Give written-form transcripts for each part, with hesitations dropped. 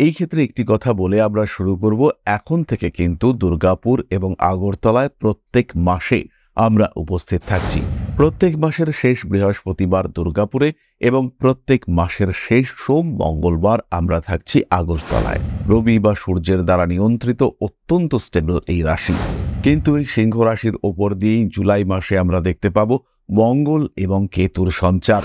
এই ক্ষেত্রে একটি কথা বলে আমরা শুরু করব। এখন থেকে কিন্তু দুর্গাপুর এবং আগরতলায় প্রত্যেক মাসে আমরা উপস্থিত থাকছি। প্রত্যেক মাসের শেষ বৃহস্পতিবার দুর্গাপুরে এবং প্রত্যেক মাসের শেষ সোম মঙ্গলবার আমরা থাকছি আগরতলায়। রবি বা সূর্যের দ্বারা নিয়ন্ত্রিত অত্যন্ত স্টেবল এই রাশি, কিন্তু এই সিংহ রাশির ওপর দিয়েই জুলাই মাসে আমরা দেখতে পাবো মঙ্গল এবং কেতুর সঞ্চার।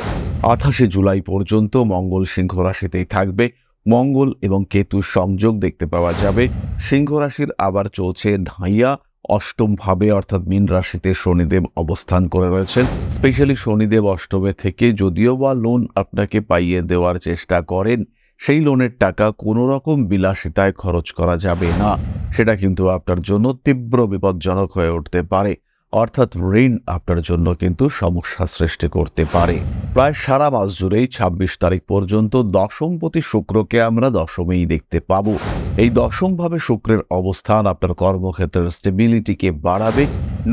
28শে জুলাই পর্যন্ত মঙ্গল সিংহ রাশিতেই থাকবে। মঙ্গল এবং কেতুর সংযোগ দেখতে পাওয়া যাবে। সিংহ রাশির আবার চলছে ঢাইয়া অষ্টম ভাবে, অর্থাৎ মীন রাশিতে শনিদেব অবস্থান করে রয়েছেন। স্পেশালি শনিদেব অষ্টমে থেকে যদিও বা লোন আপনাকে পাইয়ে দেওয়ার চেষ্টা করেন, সেই লোনের টাকা কোনো রকম বিলাসিতায় খরচ করা যাবে না। সেটা কিন্তু আপনার জন্য তীব্র বিপজ্জনক হয়ে উঠতে পারে, অর্থাৎ ঋণ আপনার জন্য কিন্তু সমস্যা সৃষ্টি করতে পারে। প্রায় সারা মাস জুড়েই 26 তারিখ পর্যন্ত দশমপতি শুক্রকে আমরা দশমেই দেখতে পাব। এই দশমভাবে শুক্রের অবস্থান আপনার কর্মক্ষেত্রের স্টেবিলিটিকে বাড়াবে,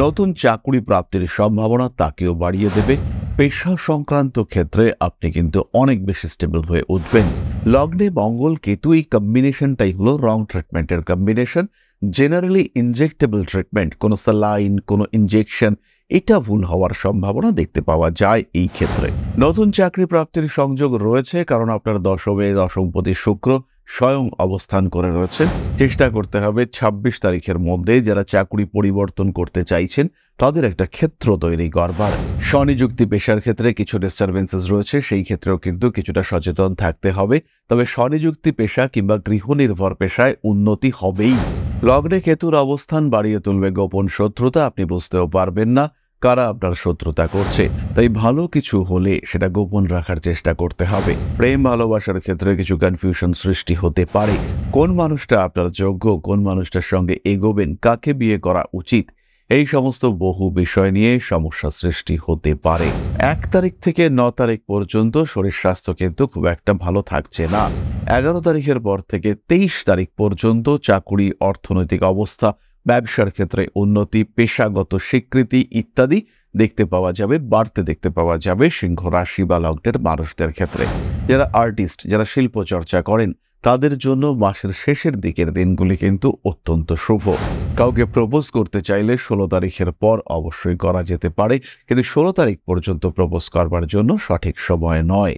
নতুন চাকরি প্রাপ্তির সম্ভাবনা তাকেও বাড়িয়ে দেবে। পেশা সংক্রান্ত ক্ষেত্রে আপনি কিন্তু অনেক বেশি স্টেবল হয়ে উঠবেন। লগ্নে মঙ্গল কেতু এই কম্বিনেশনটাই হলো রং ট্রিটমেন্টের কম্বিনেশন। জেনারেলি ইনজেক্টেবল ট্রিটমেন্ট, কোনো স্যালাইন, কোনো ইনজেকশন, এটা ভুল হওয়ার সম্ভাবনা দেখতে পাওয়া যায়। এই ক্ষেত্রে নতুন চাকরি প্রাপ্তির সংযোগ রয়েছে, কারণ আপনার দশমে দশমপতি শুক্র স্বয়ং অবস্থান করে রয়েছে। চেষ্টা করতে হবে 26 তারিখের মধ্যে যারা চাকরি পরিবর্তন করতে চাইছেন তাদের একটা ক্ষেত্র তৈরি করবার। স্বনিযুক্তি পেশার ক্ষেত্রে কিছু ডিস্টারবেন্সেস রয়েছে, সেই ক্ষেত্রেও কিন্তু কিছুটা সচেতন থাকতে হবে। তবে স্বনিযুক্তি পেশা কিংবা গৃহনির্ভর পেশায় উন্নতি হবেই। লগ্নে কেতুর অবস্থান বাড়িয়ে তুলবে গোপন শত্রুতা। আপনি বুঝতেও পারবেন না কারা আপনার শত্রুতা করছে, তাই ভালো কিছু হলে সেটা গোপন রাখার চেষ্টা করতে হবে। প্রেম ভালোবাসার ক্ষেত্রে কিছু কনফিউশন সৃষ্টি হতে পারে। কোন মানুষটা আপনার যোগ্য, কোন মানুষটার সঙ্গে এগোবেন, কাকে বিয়ে করা উচিত, এই সমস্ত বহু বিষয় নিয়ে সমস্যা সৃষ্টি হতে পারে। 1 তারিখ থেকে 9 তারিখ পর্যন্ত শরীর স্বাস্থ্য কিন্তু খুব একটা ভালো থাকছে না। 11 তারিখের পর থেকে 23 তারিখ পর্যন্ত চাকুরি, অর্থনৈতিক অবস্থা, ব্যবসার ক্ষেত্রে উন্নতি, পেশাগত স্বীকৃতি ইত্যাদি দেখতে পাওয়া যাবে, বাড়তে দেখতে পাওয়া যাবে সিংহ রাশি বা লগ্নের মানুষদের ক্ষেত্রে। যারা আর্টিস্ট, যারা শিল্প চর্চা করেন, তাদের জন্য মাসের শেষের দিকের দিনগুলি কিন্তু অত্যন্ত শুভ। কাউকে প্রপোজ করতে চাইলে 16 তারিখের পর অবশ্যই করা যেতে পারে, কিন্তু 16 তারিখ পর্যন্ত প্রপোজ করবার জন্য সঠিক সময় নয়।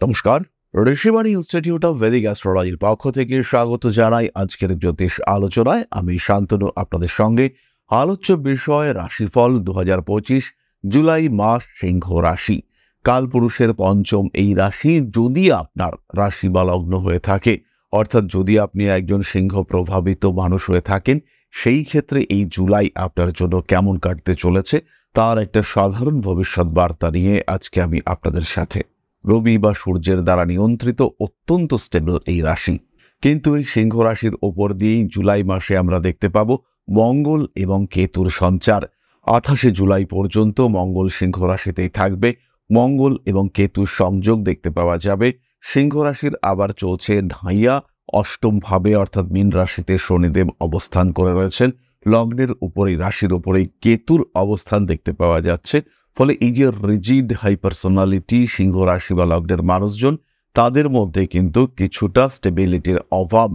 নমস্কার, ঋষিবাণী ইনস্টিটিউট অফ ভেদিক অ্যাস্ট্রোলজির পক্ষ থেকে স্বাগত জানাই আজকের জ্যোতিষ আলোচনায়। আমি শান্তনু আপনাদের সঙ্গে। আলোচ্য বিষয় রাশিফল 2025 জুলাই মাস, সিংহ রাশি। কালপুরুষের পঞ্চম এই রাশি যদি আপনার রাশি বা লগ্ন হয়ে থাকে, অর্থাৎ যদি আপনি একজন সিংহ প্রভাবিত মানুষ হয়ে থাকেন, সেই ক্ষেত্রে এই জুলাই আপনার জন্য কেমন কাটতে চলেছে তার একটা সাধারণ ভবিষ্যৎ বার্তা নিয়ে আজকে আমি আপনাদের সাথে। রবি বা সূর্যের দ্বারা নিয়ন্ত্রিত অত্যন্ত স্টেবল এই রাশি, কিন্তু এই সিংহ রাশির ওপর দিয়েই জুলাই মাসে আমরা দেখতে পাব মঙ্গল এবং কেতুর সঞ্চার। 28শে জুলাই পর্যন্ত মঙ্গল সিংহ রাশিতেই থাকবে। মঙ্গল এবং কেতুর সংযোগ দেখতে পাওয়া যাবে। সিংহ রাশির আবার চলছে ঢাইয়া অষ্টম ভাবে, অর্থাৎ মীন রাশিতে শনিদেব অবস্থান করে রয়েছেন। লগ্নের উপরেই, রাশির উপরেই কেতুর অবস্থান দেখতে পাওয়া যাচ্ছে। ফলে এই যে রিজিড হাই পার্সোনালিটি সিংহ রাশি বা লগ্নের মানুষজন, তাদের মধ্যে কিন্তু কিছুটা স্টেবিলিটির অভাব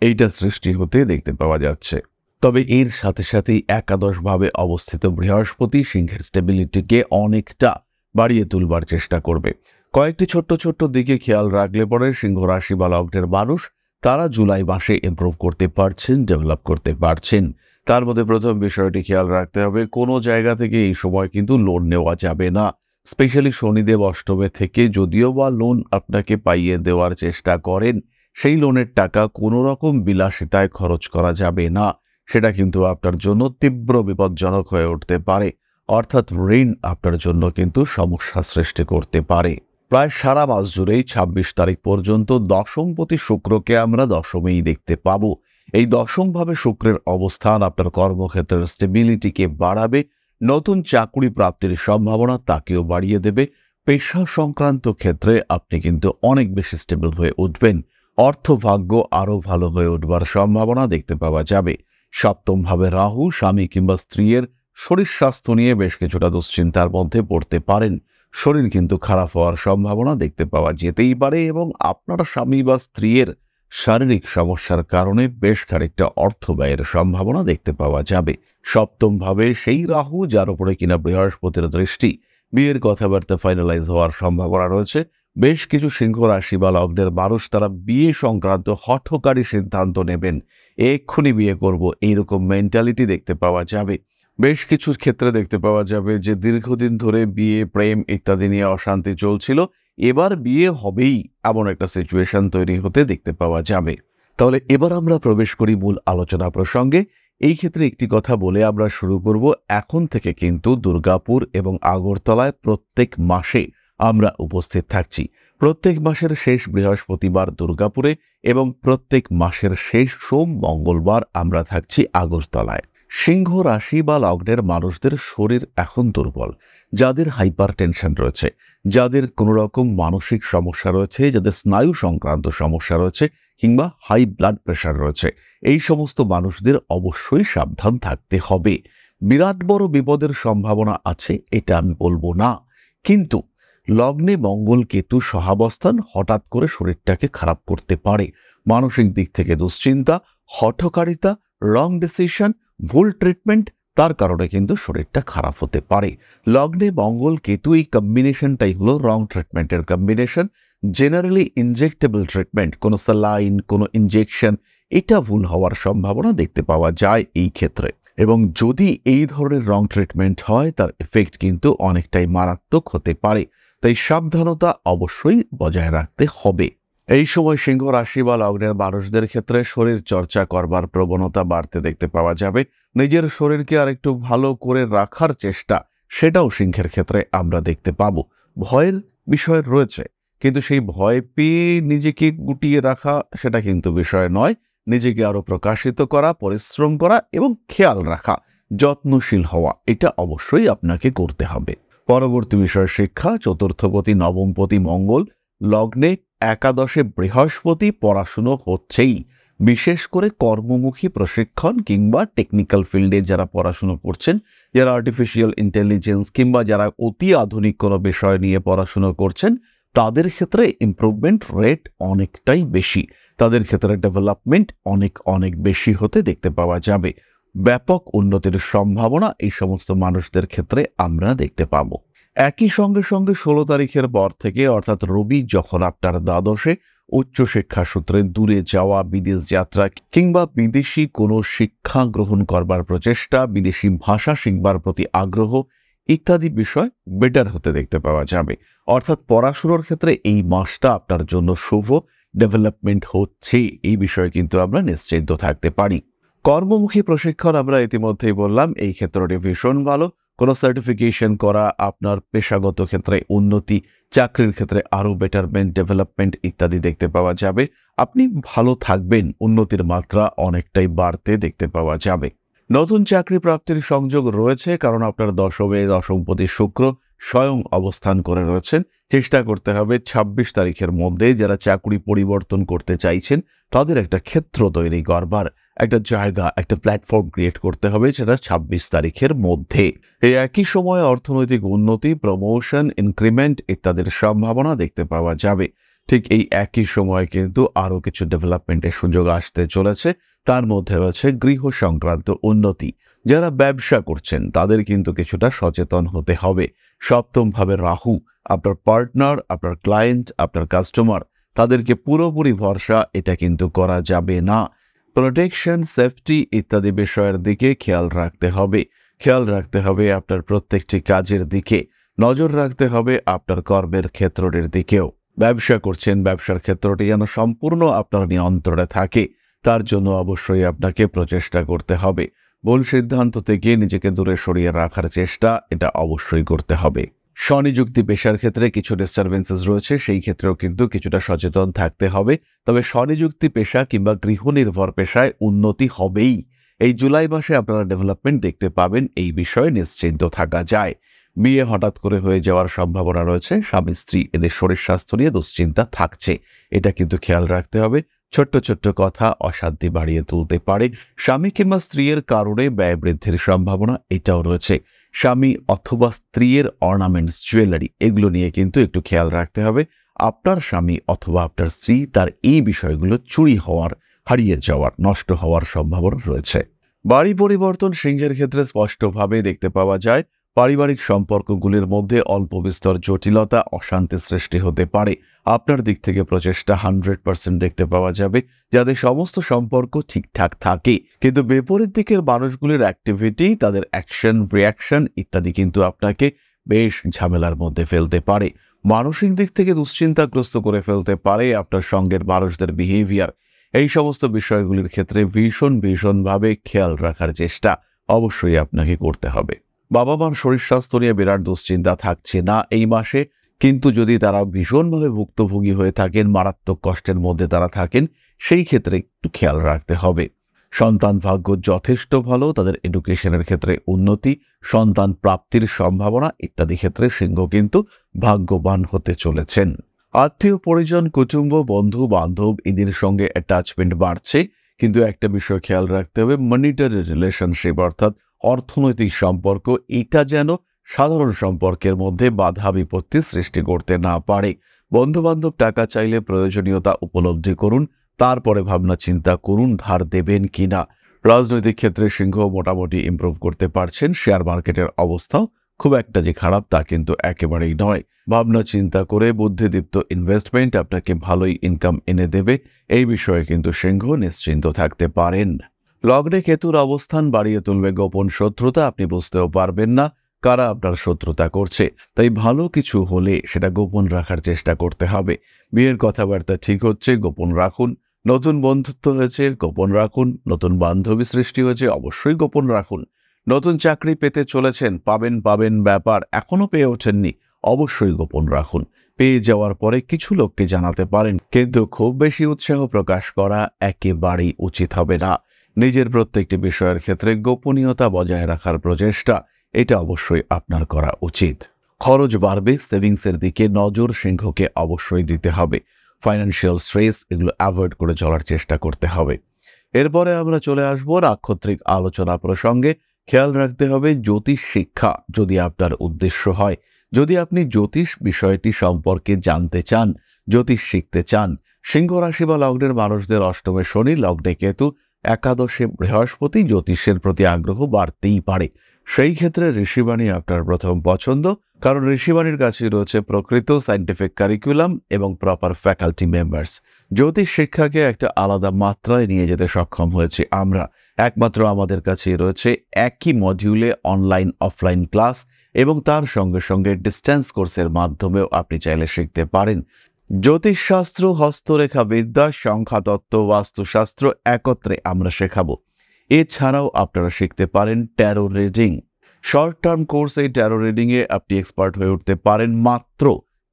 এইটা সৃষ্টি হতে দেখতে পাওয়া যাচ্ছে। তবে এর সাথে সাথেই একাদশভাবে অবস্থিত বৃহস্পতি সিংহের স্টেবিলিটিকে অনেকটা বাড়িয়ে তুলবার চেষ্টা করবে। কয়েকটি ছোট্ট ছোট্ট দিকে খেয়াল রাখলে পরে সিংহ রাশি বা লগ্নের মানুষ তারা জুলাই মাসে ইমপ্রুভ করতে পারছেন, ডেভেলপ করতে পারছেন। তার মধ্যে প্রথম বিষয়টি খেয়াল রাখতে হবে, কোনো জায়গা থেকে এই সময় কিন্তু লোন নেওয়া যাবে না। স্পেশালি শনিদেব অষ্টমে থেকে যদিও বা লোন আপনাকে পাইয়ে দেওয়ার চেষ্টা করেন, সেই লোনের টাকা কোনো রকম বিলাসিতায় খরচ করা যাবে না। সেটা কিন্তু আপনার জন্য তীব্র বিপজ্জনক হয়ে উঠতে পারে, অর্থাৎ ঋণ আপনার জন্য কিন্তু সমস্যা সৃষ্টি করতে পারে। প্রায় সারা মাস জুড়েই ২৬ তারিখ পর্যন্ত দশমপতি শুক্রকে আমরা দশমেই দেখতে পাবো। এই দশমভাবে শুক্রের অবস্থান আপনার কর্মক্ষেত্রের স্টেবিলিটিকে বাড়াবে, নতুন চাকুরি প্রাপ্তির সম্ভাবনা তাকেও বাড়িয়ে দেবে। পেশা সংক্রান্ত ক্ষেত্রে আপনি কিন্তু অনেক বেশি স্টেবল হয়ে উঠবেন। অর্থভাগ্য আরও ভালো হয়ে উঠবার সম্ভাবনা দেখতে পাওয়া যাবে। সপ্তমভাবে রাহু স্বামী কিংবা স্ত্রীর শরীর স্বাস্থ্য নিয়ে বেশ কিছুটা দুশ্চিন্তার মধ্যে পড়তে পারেন। শরীর কিন্তু খারাপ হওয়ার সম্ভাবনা দেখতে পাওয়া যেতেই পারে এবং আপনার স্বামী বা স্ত্রীর শারীরিক সমস্যার কারণে বেশ খানিকটা অর্থ ব্যয়ের সম্ভাবনা দেখতে পাওয়া যাবে। সপ্তমভাবে সেই রাহু যার উপরে কিনা বৃহস্পতির দৃষ্টি, বিয়ের কথাবার্তা ফাইনালাইজ হওয়ার সম্ভাবনা রয়েছে। বেশ কিছু সিংহ রাশি বা লগ্নের মানুষ তারা বিয়ে সংক্রান্ত হঠকারী সিদ্ধান্ত নেবেন, এক্ষুনি বিয়ে করব এইরকম মেন্টালিটি দেখতে পাওয়া যাবে। বেশ কিছু ক্ষেত্রে দেখতে পাওয়া যাবে যে দীর্ঘদিন ধরে বিয়ে, প্রেম ইত্যাদি নিয়ে অশান্তি চলছিল, এবার বিয়ে হবেই এমন একটা সিচুয়েশন তৈরি হতে দেখতে পাওয়া যাবে। তাহলে এবার আমরা প্রবেশ করি মূল আলোচনা প্রসঙ্গে। এই ক্ষেত্রে একটি কথা বলে আমরা শুরু করব, এখন থেকে কিন্তু দুর্গাপুর এবং আগরতলায় প্রত্যেক মাসে আমরা উপস্থিত থাকছি। প্রত্যেক মাসের শেষ বৃহস্পতিবার দুর্গাপুরে এবং প্রত্যেক মাসের শেষ সোম মঙ্গলবার আমরা থাকছি আগরতলায়। সিংহ রাশি বা লগ্নের মানুষদের শরীর এখন দুর্বল, যাদের হাইপার টেনশন রয়েছে, যাদের কোনো রকম মানসিক সমস্যা রয়েছে, যাদের স্নায়ু সংক্রান্ত সমস্যা রয়েছে কিংবা হাই ব্লাড প্রেশার রয়েছে, এই সমস্ত মানুষদের অবশ্যই সাবধান থাকতে হবে। বিরাট বড় বিপদের সম্ভাবনা আছে এটা আমি বলবো না, কিন্তু লগ্নে মঙ্গল কেতু সহাবস্থান হঠাৎ করে শরীরটাকে খারাপ করতে পারে। মানসিক দিক থেকে দুশ্চিন্তা, হঠকারিতা, রং ডিসিশন, ভুল ট্রিটমেন্ট, তার কারণে কিন্তু শরীরটা খারাপ হতে পারে। লগ্নে মঙ্গল কেতু এই কম্বিনেশনটাই হলো রং ট্রিটমেন্টের কম্বিনেশন। জেনারেলি ইনজেক্টেবল ট্রিটমেন্ট, কোনো স্যালাইন, কোনো ইনজেকশন, এটা ভুল হওয়ার সম্ভাবনা দেখতে পাওয়া যায় এই ক্ষেত্রে। এবং যদি এই ধরনের রং ট্রিটমেন্ট হয় তার এফেক্ট কিন্তু অনেকটাই মারাত্মক হতে পারে, তাই সাবধানতা অবশ্যই বজায় রাখতে হবে। এই সময় সিংহ রাশি বা লগ্নের মানুষদের ক্ষেত্রে শরীর চর্চা করবার প্রবণতা বাড়তে দেখতে পাওয়া যাবে। নিজের শরীরকে আর একটু ভালো করে রাখার চেষ্টা, সেটাও সিংহের ক্ষেত্রে আমরা দেখতে পাবো। ভয়ের বিষয় রয়েছে, কিন্তু সেই ভয় পেয়ে নিজেকে গুটিয়ে রাখা সেটা কিন্তু বিষয় নয়। নিজেকে আরো প্রকাশিত করা, পরিশ্রম করা এবং খেয়াল রাখা, যত্নশীল হওয়া, এটা অবশ্যই আপনাকে করতে হবে। পরবর্তী বিষয় শিক্ষা। চতুর্থপতি নবমপতি মঙ্গল লগ্নে, একাদশে বৃহস্পতি, পড়াশুনো হচ্ছেই। বিশেষ করে কর্মমুখী প্রশিক্ষণ কিংবা টেকনিক্যাল ফিল্ডে যারা পড়াশুনো করছেন, যারা আর্টিফিশিয়াল ইন্টেলিজেন্স কিংবা যারা অতি আধুনিক কোনো বিষয় নিয়ে পড়াশুনো করছেন, তাদের ক্ষেত্রে ইমপ্রুভমেন্ট রেট অনেকটাই বেশি, তাদের ক্ষেত্রে ডেভেলপমেন্ট অনেক অনেক বেশি হতে দেখতে পাওয়া যাবে। ব্যাপক উন্নতির সম্ভাবনা এই সমস্ত মানুষদের ক্ষেত্রে আমরা দেখতে পাব। একই সঙ্গে সঙ্গে ১৬ তারিখের পর থেকে, অর্থাৎ রবি যখন আপনার দ্বাদশে, উচ্চশিক্ষা সূত্রে দূরে যাওয়া, বিদেশ যাত্রা কিংবা বিদেশি কোনো শিক্ষা গ্রহণ করবার প্রচেষ্টা, বিদেশি ভাষা শিখবার প্রতি আগ্রহ ইত্যাদি বিষয় বেটার হতে দেখতে পাওয়া যাবে। অর্থাৎ পড়াশোনার ক্ষেত্রে এই মাসটা আপনার জন্য শুভ, ডেভেলপমেন্ট হচ্ছে, এই বিষয়ে কিন্তু আমরা নিশ্চিন্ত থাকতে পারি। কর্মমুখী প্রশিক্ষণ আমরা ইতিমধ্যেই বললাম, এই ক্ষেত্রটি ভীষণ ভালো। কোনো সার্টিফিকেশন করা, আপনার পেশাগত ক্ষেত্রে উন্নতি, চাকরির ক্ষেত্রে আরও বেটারমেন্ট, ডেভেলপমেন্ট ইত্যাদি দেখতে পাওয়া যাবে। আপনি ভালো থাকবেন, উন্নতির মাত্রা অনেকটাই বাড়তে দেখতে পাওয়া যাবে। নতুন চাকরি প্রাপ্তির সংযোগ রয়েছে, কারণ আপনার দশমে দশমপতি শুক্র স্বয়ং অবস্থান করে রয়েছেন। চেষ্টা করতে হবে ২৬ তারিখের মধ্যে যারা চাকরি পরিবর্তন করতে চাইছেন তাদের একটা ক্ষেত্র তৈরি করবার, একটা জায়গা, একটা প্ল্যাটফর্ম ক্রিয়েট করতে হবে, সেটা ২৬ তারিখের মধ্যে। এই একই সময়ে অর্থনৈতিক উন্নতি, প্রমোশন, ইনক্রিমেন্ট ইত্যাদির সম্ভাবনা দেখতে পাওয়া যাবে। ঠিক এই একই সময়ে কিন্তু আরও কিছু ডেভেলপমেন্টের সুযোগ আসতে চলেছে, তার মধ্যে রয়েছে গৃহ সংক্রান্ত উন্নতি। যারা ব্যবসা করছেন তাদের কিন্তু কিছুটা সচেতন হতে হবে। সপ্তমভাবে রাহু, আপনার পার্টনার, আপনার ক্লায়েন্ট, আপনার কাস্টমার, তাদেরকে পুরোপুরি ভরসা এটা কিন্তু করা যাবে না। প্রোটেকশন, সেফটি ইত্যাদি বিষয়ের দিকে খেয়াল রাখতে হবে। খেয়াল রাখতে হবে আপনার প্রত্যেকটি কাজের দিকে, নজর রাখতে হবে আপনার কর্মের ক্ষেত্রটির দিকেও। ব্যবসা করছেন, ব্যবসার ক্ষেত্রটি যেন সম্পূর্ণ আপনার নিয়ন্ত্রণে থাকে, তার জন্য অবশ্যই আপনাকে প্রচেষ্টা করতে হবে। ভুল সিদ্ধান্ত থেকে নিজেকে দূরে সরিয়ে রাখার চেষ্টা এটা অবশ্যই করতে হবে। স্বনিযুক্তি পেশার ক্ষেত্রে কিছু ডিস্টারবেন্সেস রয়েছে, সেই ক্ষেত্রেও কিন্তু কিছুটা সচেতন থাকতে হবে। তবে স্বনিযুক্তি পেশা কিংবা গৃহনির্ভর পেশায় উন্নতি হবেই। এই জুলাই মাসে আপনারা ডেভেলপমেন্ট দেখতে পাবেন, এই বিষয়ে নিশ্চিন্ত থাকা যায়। বিয়ে হঠাৎ করে হয়ে যাওয়ার সম্ভাবনা রয়েছে। স্বামী স্ত্রী এদের শরীর স্বাস্থ্য নিয়ে দুশ্চিন্তা থাকছে, এটা কিন্তু খেয়াল রাখতে হবে। ছোট্ট ছোট্ট কথা অশান্তি বাড়িয়ে তুলতে পারে। স্বামী কিংবা স্ত্রীর কারণে ব্যয় বৃদ্ধির সম্ভাবনা এটাও রয়েছে। স্বামী অথবা স্ত্রীর অর্নামেন্টস, জুয়েলারি, এগুলো নিয়ে কিন্তু একটু খেয়াল রাখতে হবে। আপনার স্বামী অথবা আপনার স্ত্রী তার এই বিষয়গুলো চুরি হওয়ার, হারিয়ে যাওয়ার, নষ্ট হওয়ার সম্ভাবনা রয়েছে। বাড়ি পরিবর্তন সিংহের ক্ষেত্রে স্পষ্টভাবে দেখতে পাওয়া যায়। পারিবারিক সম্পর্কগুলির মধ্যে অল্প বিস্তর জটিলতা, অশান্তি সৃষ্টি হতে পারে। আপনার দিক থেকে প্রচেষ্টা 100% দেখতে পাওয়া যাবে যাতে সমস্ত সম্পর্ক ঠিকঠাক থাকে। কিন্তু বিপরীত দিকের মানুষগুলির অ্যাক্টিভিটি, তাদের অ্যাকশন, রিয়াকশন ইত্যাদি কিন্তু আপনাকে বেশ ঝামেলার মধ্যে ফেলতে পারে। মানসিক দিক থেকে দুশ্চিন্তাগ্রস্ত করে ফেলতে পারে আপনার সঙ্গের মানুষদের বিহেভিয়ার। এই সমস্ত বিষয়গুলির ক্ষেত্রে ভীষণভাবে খেয়াল রাখার চেষ্টা অবশ্যই আপনাকে করতে হবে। বাবা মার শরীর স্বাস্থ্য নিয়ে বিরাট দুশ্চিন্তা থাকছে না এই মাসে, কিন্তু যদি তারা ভীষণভাবে ভুক্তভোগী হয়ে থাকেন, মারাত্মক কষ্টের মধ্যে তারা থাকেন, সেই ক্ষেত্রে একটু খেয়াল রাখতে হবে। সন্তান ভাগ্য যথেষ্ট ভালো, তাদের এডুকেশনের ক্ষেত্রে উন্নতি, সন্তান প্রাপ্তির সম্ভাবনা ইত্যাদি ক্ষেত্রে সিংহ কিন্তু ভাগ্যবান হতে চলেছেন। আত্মীয় পরিজন, কুটুম্ব, বন্ধু বান্ধব এদের সঙ্গে অ্যাটাচমেন্ট বাড়ছে, কিন্তু একটা বিষয় খেয়াল রাখতে হবে, মনিটারি রিলেশনশিপ অর্থাৎ অর্থনৈতিক সম্পর্ক, এটা যেন সাধারণ সম্পর্কের মধ্যে বাধা বিপত্তি সৃষ্টি করতে না পারে। বন্ধুবান্ধব টাকা চাইলে প্রয়োজনীয়তা উপলব্ধি করুন, তারপরে ভাবনা চিন্তা করুন ধার দেবেন কিনা। রাজনৈতিক ক্ষেত্রে সিংহ মোটামুটি ইমপ্রুভ করতে পারছেন। শেয়ার মার্কেটের অবস্থাও খুব একটা যে খারাপ তা কিন্তু একেবারেই নয়। ভাবনা চিন্তা করে বুদ্ধিদীপ্ত ইনভেস্টমেন্ট আপনাকে ভালোই ইনকাম এনে দেবে, এই বিষয়ে কিন্তু সিংহ নিশ্চিন্ত থাকতে পারেন। লগ্নে কেতুর অবস্থান বাড়িয়ে তুলবে গোপন শত্রুতা, আপনি বুঝতেও পারবেন না কারা আপনার শত্রুতা করছে। তাই ভালো কিছু হলে সেটা গোপন রাখার চেষ্টা করতে হবে। বিয়ের কথাবার্তা ঠিক হচ্ছে, গোপন রাখুন। নতুন বন্ধুত্ব হয়েছে, গোপন রাখুন। নতুন বান্ধবী সৃষ্টি হয়েছে, অবশ্যই গোপন রাখুন। নতুন চাকরি পেতে চলেছেন, পাবেন ব্যাপার, এখনো পেয়ে ওঠেননি, অবশ্যই গোপন রাখুন। পেয়ে যাওয়ার পরে কিছু লোককে জানাতে পারেন, কিন্তু খুব বেশি উৎসাহ প্রকাশ করা একেবারেই উচিত হবে না। নিজের প্রত্যেকটি বিষয়ের ক্ষেত্রে গোপনীয়তা বজায় রাখার প্রচেষ্টা, এটা অবশ্যই আপনার করা উচিত। খরচ বাড়বে, সেভিংসের দিকে নজর সিংহকে অবশ্যই দিতে হবে। ফাইন্যান্সিয়াল স্ট্রেস এগুলো অ্যাভয়েড করে চলার চেষ্টা করতে হবে। এরপরে আমরা চলে আসব নাক্ষত্রিক আলোচনা প্রসঙ্গে। খেয়াল রাখতে হবে জ্যোতিষ শিক্ষা যদি আপনার উদ্দেশ্য হয়, যদি আপনি জ্যোতিষ বিষয়টি সম্পর্কে জানতে চান, জ্যোতিষ শিখতে চান। সিংহ রাশি বা লগ্নের মানুষদের অষ্টমে শনি, লগ্নে কেতু, একাদশে বৃহস্পতি, জ্যোতিষের প্রতি আগ্রহ বাড়তেই পারে। সেই ক্ষেত্রে ঋষিবাণী আপনার প্রথম পছন্দ, কারণ ঋষিবাণীর কাছে রয়েছে প্রকৃত সায়েন্টিফিক কারিকুলাম এবং প্রপার ফ্যাকাল্টি মেম্বার্স। জ্যোতিষ শিক্ষাকে একটা আলাদা মাত্রায় নিয়ে যেতে সক্ষম হয়েছি আমরা। একমাত্র আমাদের কাছে রয়েছে একই মডিউলে অনলাইন অফলাইন ক্লাস, এবং তার সঙ্গে সঙ্গে ডিস্ট্যান্স কোর্সের মাধ্যমেও আপনি চাইলে শিখতে পারেন। জ্যোতিষশাস্ত্র, হস্তরেখা বিদ্যা, সংখ্যাতত্ত্ব, বাস্তুশাস্ত্র একত্রে আমরা শেখাবো। এছাড়াও আপনারা শিখতে পারেন taro reading. Short term course এই ট্যারো রিডিংয়ে আপনি এক্সপার্ট হয়ে উঠতে পারেন মাত্র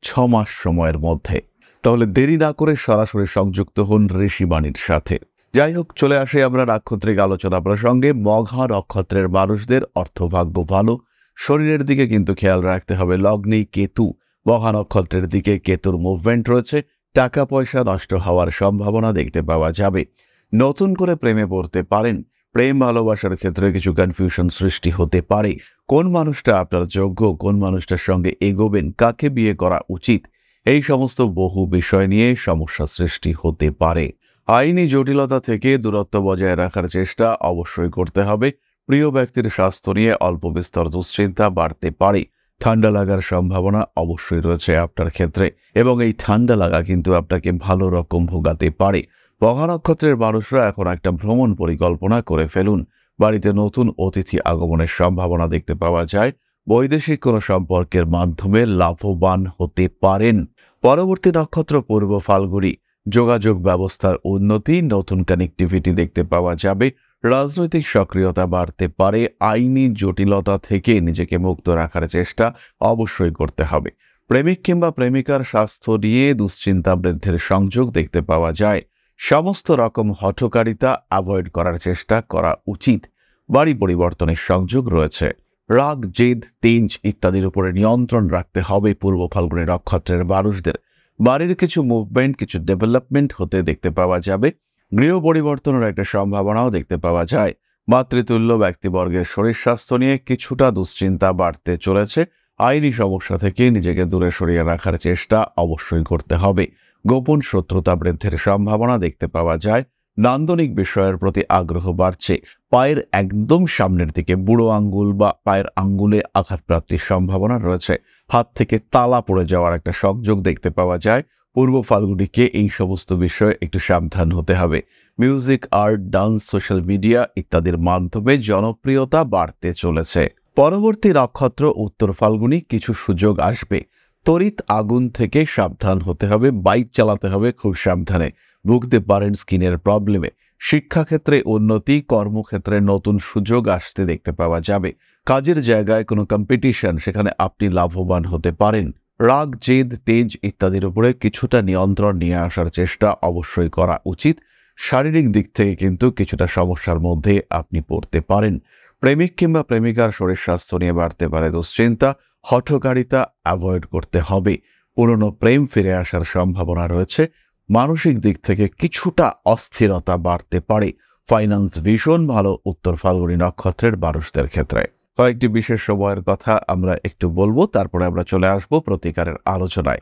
6 মাস সময়ের মধ্যে। তাহলে দেরি না করে সরাসরি সংযুক্ত হন ঋষিবাণীর সাথে। যাই হোক, চলে আসে আমরা নাক্ষত্রিক আলোচনা প্রসঙ্গে। মঘা নক্ষত্রের মানুষদের অর্থভাগ্য ভালো, শরীরের দিকে কিন্তু খেয়াল রাখতে হবে। লগ্নেই কেতু, মঘা নক্ষত্রের দিকে কেতুর মুভমেন্ট রয়েছে, টাকা পয়সা নষ্ট হওয়ার সম্ভাবনা দেখতে পাওয়া যাবে। নতুন করে প্রেমে পড়তে পারেন। প্রেম ভালোবাসার ক্ষেত্রে কিছু কনফিউশন সৃষ্টি হতে পারে। কোন মানুষটা আপনার যোগ্য, কোন মানুষটার সঙ্গে এগোবেন, কাকে বিয়ে করা উচিত, এই সমস্ত বহু বিষয় নিয়ে সমস্যা সৃষ্টি হতে পারে। আইনি জটিলতা থেকে দূরত্ব বজায় রাখার চেষ্টা অবশ্যই করতে হবে। প্রিয় ব্যক্তির স্বাস্থ্য নিয়ে অল্প বিস্তর দুশ্চিন্তা বাড়তে পারে। ঠান্ডা লাগার সম্ভাবনা অবশ্যই রয়েছে আপনার ক্ষেত্রে, এবং এই ঠান্ডা লাগা কিন্তু আপনাকে ভালো রকম ভোগাতে পারে। মঘা নক্ষত্রের মানুষরা এখন একটা ভ্রমণ পরিকল্পনা করে ফেলুন। বাড়িতে নতুন অতিথি আগমনের সম্ভাবনা দেখতে পাওয়া যায়। বৈদেশিক কোনো সম্পর্কের মাধ্যমে লাভবান হতে পারেন। পরবর্তী নক্ষত্র পূর্ব ফাল্গুনী, যোগাযোগ ব্যবস্থার উন্নতি, নতুন কানেক্টিভিটি দেখতে পাওয়া যাবে। রাজনৈতিক সক্রিয়তা বাড়তে পারে। আইনি জটিলতা থেকে নিজেকে মুক্ত রাখার চেষ্টা অবশ্যই করতে হবে। প্রেমিক কিংবা প্রেমিকার স্বাস্থ্য নিয়ে দুশ্চিন্তা বৃদ্ধির সংযোগ দেখতে পাওয়া যায়। সমস্ত রকম হঠকারিতা অ্যাভয়েড করার চেষ্টা করা উচিত। বাড়ি পরিবর্তনের সংযোগ রয়েছে। রাগ, জেদ, তেজ ইত্যাদির উপরে নিয়ন্ত্রণ রাখতে হবে পূর্ব ফাল্গুনী নক্ষত্রের মানুষদের। বাড়ির কিছু মুভমেন্ট, কিছু ডেভেলপমেন্ট হতে দেখতে পাওয়া যাবে। গৃহ পরিবর্তনের একটা সম্ভাবনাও দেখতে পাওয়া যায়। মাতৃতুল্য ব্যক্তিবর্গের শরীর স্বাস্থ্য নিয়ে কিছুটা দুশ্চিন্তা বাড়তে চলেছে। আইনি সমস্যা থেকে নিজেকে দূরে সরিয়ে রাখার চেষ্টা অবশ্যই করতে হবে। গোপন শত্রুতা বৃদ্ধির সম্ভাবনা দেখতে পাওয়া যায়। নান্দনিক বিষয়ের প্রতি আগ্রহ বাড়ছে। পায়ের একদম সামনের দিকে বুড়ো আঙ্গুল বা পায়ের আঙ্গুলে আঘাতপ্রাপ্তির সম্ভাবনা রয়েছে। হাত থেকে তালা পড়ে যাওয়ার একটা সংযোগ দেখতে পাওয়া যায়। পূর্ব ফাল্গুনীকে এই সমস্ত বিষয়ে একটু সাবধান হতে হবে। Music, art, dance, social media ইত্যাদির মাধ্যমে জনপ্রিয়তা বাড়তে চলেছে। পরবর্তী নক্ষত্র উত্তর ফাল্গুনী, কিছু সুযোগ আসবে। তড়িৎ আগুন থেকে সাবধান হতে হবে। বাইক চালাতে হবে খুব সাবধানে। ভুগতে পারেন স্কিনের প্রবলেমে। শিক্ষাক্ষেত্রে উন্নতি, কর্মক্ষেত্রে নতুন সুযোগ আসতে দেখতে পাওয়া যাবে। কাজের জায়গায় কোনো কম্পিটিশন, সেখানে আপনি লাভবান হতে পারেন। রাগ, জেদ, তেজ ইত্যাদির উপরে কিছুটা নিয়ন্ত্রণ নিয়ে আসার চেষ্টা অবশ্যই করা উচিত। শারীরিক দিক থেকে কিন্তু কিছুটা সমস্যার মধ্যে আপনি পড়তে পারেন। প্রেমিক কিংবা প্রেমিকার শরীর স্বাস্থ্য নিয়ে বাড়তে পারে দুশ্চিন্তা। হঠকারিতা অ্যাভয়েড করতে হবে। পুরনো প্রেম ফিরে আসার সম্ভাবনা রয়েছে। মানসিক দিক থেকে কিছুটা অস্থিরতা বাড়তে পারে। ফাইন্যান্স ভীষণ ভালো উত্তর ফাল্গুনী নক্ষত্রের মানুষদের ক্ষেত্রে। কয়েকটি বিশেষ সময়ের কথা আমরা একটু বলবো, তারপরে আমরা চলে আসবো প্রতিকারের আলোচনায়।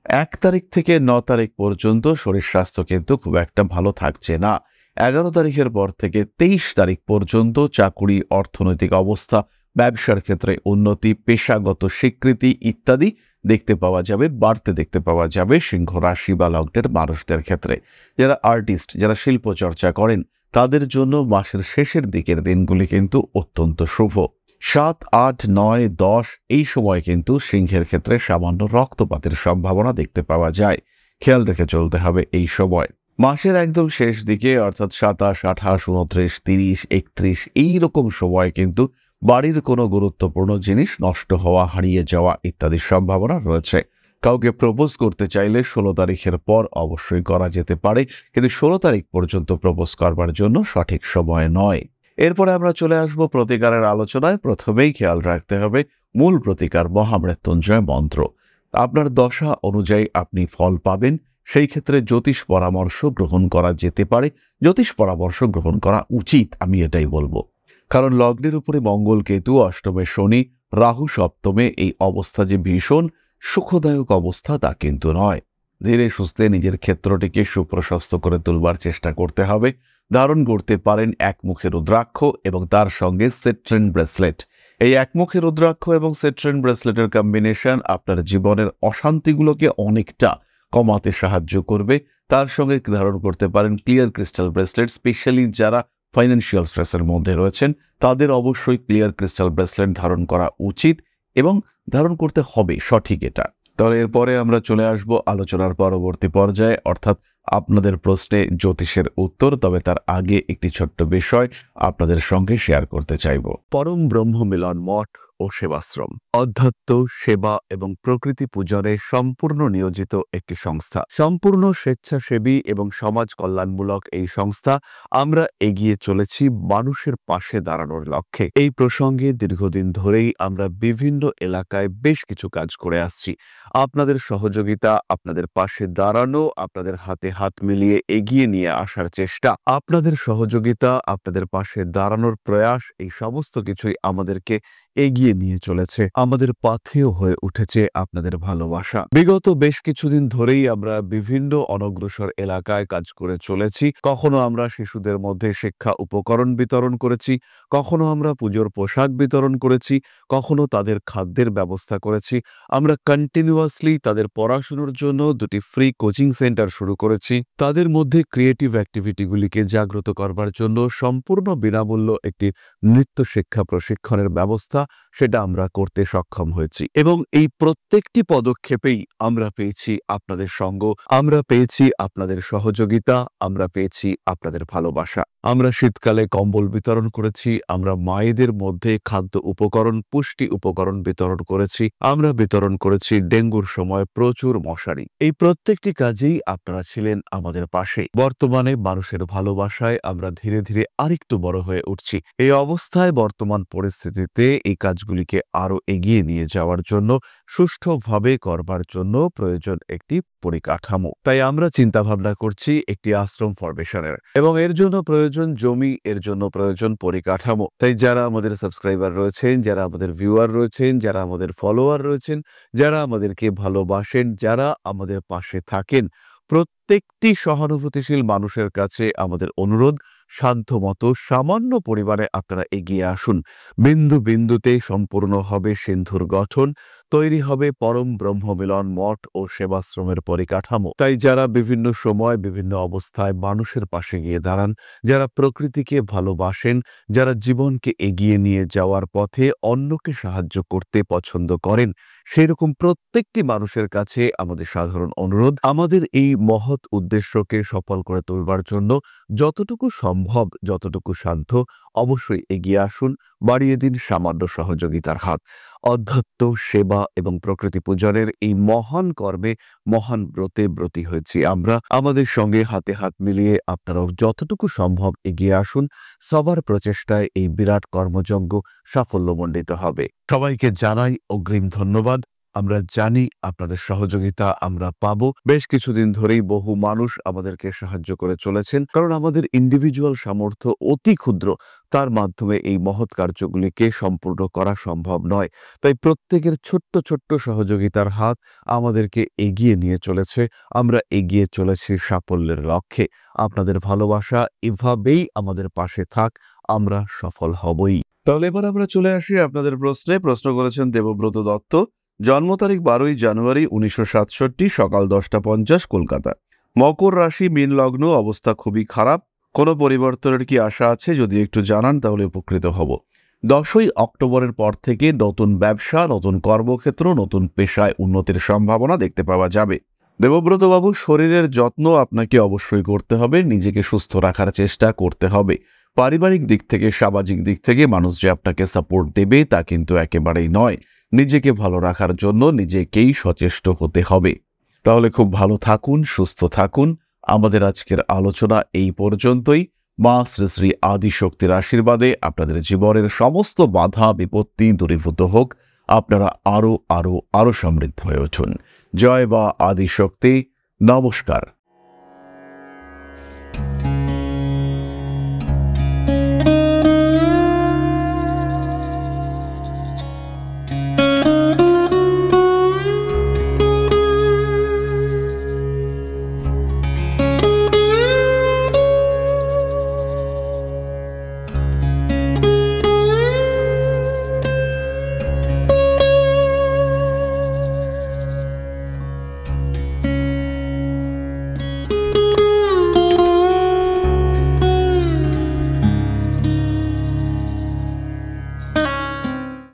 1 তারিখ থেকে 9 তারিখ পর্যন্ত শরীর স্বাস্থ্য কিন্তু খুব একটা ভালো থাকছে না। 11 তারিখের পর থেকে 23 তারিখ পর্যন্ত চাকুরি, অর্থনৈতিক অবস্থা, ব্যবসার ক্ষেত্রে উন্নতি, পেশাগত স্বীকৃতি ইত্যাদি দেখতে পাওয়া যাবে, বাড়তে দেখতে পাওয়া যাবে সিংহ রাশি বা লগ্নের মানুষদের ক্ষেত্রে। যারা আর্টিস্ট, যারা শিল্প চর্চা করেন, তাদের জন্য মাসের শেষের দিকের দিনগুলি কিন্তু অত্যন্ত শুভ। 7, 8, 9, 10 এই সময় কিন্তু সিংহের ক্ষেত্রে সামান্য রক্তপাতের সম্ভাবনা দেখতে পাওয়া যায়। খেয়াল রেখে চলতে হবে এই সময়। মাসের একদম শেষ দিকে অর্থাৎ 27, 28, 29, 30, 31 এইরকম সময় কিন্তু বাড়ির কোনো গুরুত্বপূর্ণ জিনিস নষ্ট হওয়া, হারিয়ে যাওয়া ইত্যাদির সম্ভাবনা রয়েছে। কাউকে প্রপোজ করতে চাইলে 16 তারিখের পর অবশ্যই করা যেতে পারে, কিন্তু 16 তারিখ পর্যন্ত প্রপোজ করবার জন্য সঠিক সময় নয়। এরপরে আমরা চলে আসব প্রতিকারের আলোচনায়। প্রথমেই খেয়াল রাখতে হবে মূল প্রতিকার মহামৃত্যুঞ্জয় মন্ত্র। আপনার দশা অনুযায়ী আপনি ফল পাবেন। সেই ক্ষেত্রে জ্যোতিষ পরামর্শ গ্রহণ করা যেতে পারে। জ্যোতিষ পরামর্শ গ্রহণ করা উচিত, আমি এটাই বলবো। কারণ লগ্নের উপরে মঙ্গল, কেতু, অষ্টমে শনি, রাহু সপ্তমে, এই অবস্থা যে ভীষণ সুখদায়ক অবস্থা তা কিন্তু নয়। ধীরে সুস্থে নিজের ক্ষেত্রটিকে সুপ্রশস্ত করে তুলবার চেষ্টা করতে হবে। ধারণ করতে পারেন একমুখী রুদ্রাক্ষ এবং তার সঙ্গে সিট্রিন ব্রেসলেট। এই একমুখী রুদ্রাক্ষ এবং সিট্রিন ব্রেসলেটের কম্বিনেশন আপনার জীবনের অশান্তিগুলোকে অনেকটা কমাতে সাহায্য করবে। তার সঙ্গে ধারণ করতে পারেন ক্লিয়ার ক্রিস্টাল ব্রেসলেট। স্পেশালি যারা ফাইন্যান্সিয়াল স্ট্রেসের মধ্যে রয়েছেন, তাদের অবশ্যই ক্লিয়ার ক্রিস্টাল ব্রেসলেট ধারণ করা উচিত এবং ধারণ করতে হবে সঠিক এটা। তাহলে এরপরে আমরা চলে আসব আলোচনার পরবর্তী পর্যায়ে, অর্থাৎ আপনাদের প্রশ্নে জ্যোতিষের উত্তর। তবে তার আগে একটি ছোট্ট বিষয় আপনাদের সঙ্গে শেয়ার করতে চাইব। পরম ব্রহ্ম মিলন মঠ ও সেবাশ্রম অধ্যাত্ম, সেবা এবং প্রকৃতি পূজনে সম্পূর্ণ নিয়োজিত একটি সংস্থা। সম্পূর্ণ স্বেচ্ছাসেবী এবং সমাজ কল্যাণমূলক এই সংস্থা। আমরা এগিয়ে চলেছি মানুষের পাশে দাঁড়ানোর লক্ষ্যে। এই প্রসঙ্গে দীর্ঘদিন ধরেই আমরা বিভিন্ন এলাকায় বেশ কিছু কাজ করে আসছি। আপনাদের সহযোগিতা, আপনাদের পাশে দাঁড়ানো, আপনাদের হাতে হাত মিলিয়ে এগিয়ে নিয়ে আসার চেষ্টা, আপনাদের সহযোগিতা, আপনাদের পাশে দাঁড়ানোর প্রয়াস, এই সমস্ত কিছুই আমাদেরকে এগিয়ে নিয়ে চলেছে। আমাদের পাথেয় হয়ে উঠেছে আপনাদের ভালোবাসা। বিগত বেশ কিছুদিন ধরেই আমরা বিভিন্ন অনগ্রসর এলাকায় কাজ করে চলেছি। কখনো আমরা শিশুদের মধ্যে শিক্ষা উপকরণ বিতরণ করেছি, কখনো আমরা পুজোর পোশাক বিতরণ করেছি, কখনো তাদের খাদ্যের ব্যবস্থা করেছি। আমরা কন্টিনিউয়াসলি তাদের পড়াশোনার জন্য 2টি ফ্রি কোচিং সেন্টার শুরু করেছি। তাদের মধ্যে ক্রিয়েটিভ অ্যাক্টিভিটিগুলিকে জাগ্রত করবার জন্য সম্পূর্ণ বিনামূল্য একটি নৃত্য শিক্ষা প্রশিক্ষণের ব্যবস্থা, সেটা আমরা করতে সক্ষম হয়েছি। এবং এই প্রত্যেকটি পদক্ষেপেই আমরা পেয়েছি আপনাদের সঙ্গ, আমরা পেয়েছি আপনাদের সহযোগিতা, আমরা পেয়েছি আপনাদের ভালোবাসা। আমরা শীতকালে কম্বল বিতরণ করেছি, আমরা মায়েদের মধ্যে খাদ্য উপকরণ, পুষ্টি উপকরণ বিতরণ করেছি, আমরা বিতরণ করেছি ডেঙ্গুর সময় প্রচুর মশারি। এই প্রত্যেকটি কাজেই আপনারা ছিলেন আমাদের পাশে। বর্তমানে মানুষের ভালোবাসায় আমরা ধীরে ধীরে আরেকটু বড় হয়ে উঠছি। এই অবস্থায় বর্তমান পরিস্থিতিতে এই কাজগুলিকে আরো এগিয়ে নিয়ে যাওয়ার জন্য, সুষ্ঠুভাবে করবার জন্য প্রয়োজন একটি পরিকাঠামো। তাই আমরা চিন্তা ভাবনা করছি একটি আশ্রম ফরমেশনের, এবং এর জন্য প্রয়োজন জমি, এর জন্য প্রয়োজন পরিকাঠামো। তাই যারা আমাদের সাবস্ক্রাইবার রয়েছেন, যারা আমাদের ভিউয়ার রয়েছেন, যারা আমাদের ফলোয়ার রয়েছেন, যারা আমাদেরকে ভালোবাসেন, যারা আমাদের পাশে থাকেন, প্রত্যেকটি সহানুভূতিশীল মানুষের কাছে আমাদের অনুরোধ, সাধ্যমতো সামান্য পরিমাণে আপনারা এগিয়ে আসুন। বিন্দু বিন্দুতে সম্পূর্ণ হবে সিন্ধুর গঠন, তৈরি হবে পরম ব্রহ্মমিলন মঠ ও সেবাশ্রমের পরিকাঠামো। তাই যারা বিভিন্ন সময় বিভিন্ন অবস্থায় মানুষের পাশে গিয়ে দাঁড়ান, যারা প্রকৃতিকে ভালোবাসেন, যারা জীবনকে এগিয়ে নিয়ে যাওয়ার পথে অন্যকে সাহায্য করতে পছন্দ করেন, সেই রকম প্রত্যেকটি মানুষের কাছে আমাদের সাধারণ অনুরোধ, আমাদের এই মহৎ উদ্দেশ্যকে সফল করে তুলবার জন্য যতটুকু সম্ভব, যতটুকু সাধ্য, অবশ্যই এগিয়ে আসুন, বাড়িয়ে দিন সামান্য সহযোগিতার হাত। অধ্যাত্ম, সেবা এবং প্রকৃতি পূজনের এই মহান কর্মে, মহান ব্রতে ব্রতী হয়েছি আমরা। আমাদের সঙ্গে হাতে হাত মিলিয়ে আপনারাও যতটুকু সম্ভব এগিয়ে আসুন। সবার প্রচেষ্টায় এই বিরাট কর্মযজ্ঞ সাফল্যমণ্ডিত হবে। সবাইকে জানাই অগ্রিম ধন্যবাদ। আমরা জানি আপনাদের সহযোগিতা আমরা পাবো। বেশ কিছুদিন ধরেই বহু মানুষ আমাদেরকে সাহায্য করে চলেছেন, কারণ আমাদের ইন্ডিভিজুয়াল সামর্থ্য অতি ক্ষুদ্র, তার মাধ্যমে এই মহৎ কার্যগুলিকে সম্পূর্ণ করা সম্ভব নয়। তাই প্রত্যেকের ছোট্ট ছোট্ট সহযোগিতার হাত আমাদেরকে এগিয়ে নিয়ে চলেছে। আমরা এগিয়ে চলেছি সাফল্যের লক্ষ্যে। আপনাদের ভালোবাসা এভাবেই আমাদের পাশে থাক, আমরা সফল হবই। তাহলে এবার আমরা চলে আসি আপনাদের প্রশ্নে। প্রশ্ন করেছেন দেবব্রত দত্ত, জন্ম তারিখ 12 জানুয়ারি 1967, সকাল 10:50 কলকাতা। মকর রাশি, মীন লগ্ন, অবস্থা খুবই খারাপ। কোনো পরিবর্তনের কি আশা আছে? যদি একটু জানান তাহলে উপকৃত হব। 10ই অক্টোবরের পর থেকে নতুন ব্যবসা, নতুন কর্মক্ষেত্র, নতুন পেশায় উন্নতির সম্ভাবনা দেখতে পাওয়া যাবে। দেবব্রত বাবু, শরীরের যত্ন আপনাকে অবশ্যই করতে হবে, নিজেকে সুস্থ রাখার চেষ্টা করতে হবে। পারিবারিক দিক থেকে, সামাজিক দিক থেকে মানুষ যে আপনাকে সাপোর্ট দেবে তা কিন্তু একেবারেই নয়। নিজেকে ভালো রাখার জন্য নিজেকেই সচেষ্ট হতে হবে। তাহলে খুব ভালো থাকুন, সুস্থ থাকুন। আমাদের আজকের আলোচনা এই পর্যন্তই। মা শ্রী শ্রী আদিশক্তির আশীর্বাদে আপনাদের জীবনের সমস্ত বাধা বিপত্তি দূরীভূত হোক, আপনারা আরো আরো আরো সমৃদ্ধ হয়ে উঠুন। জয় বা আদিশক্তি। নমস্কার।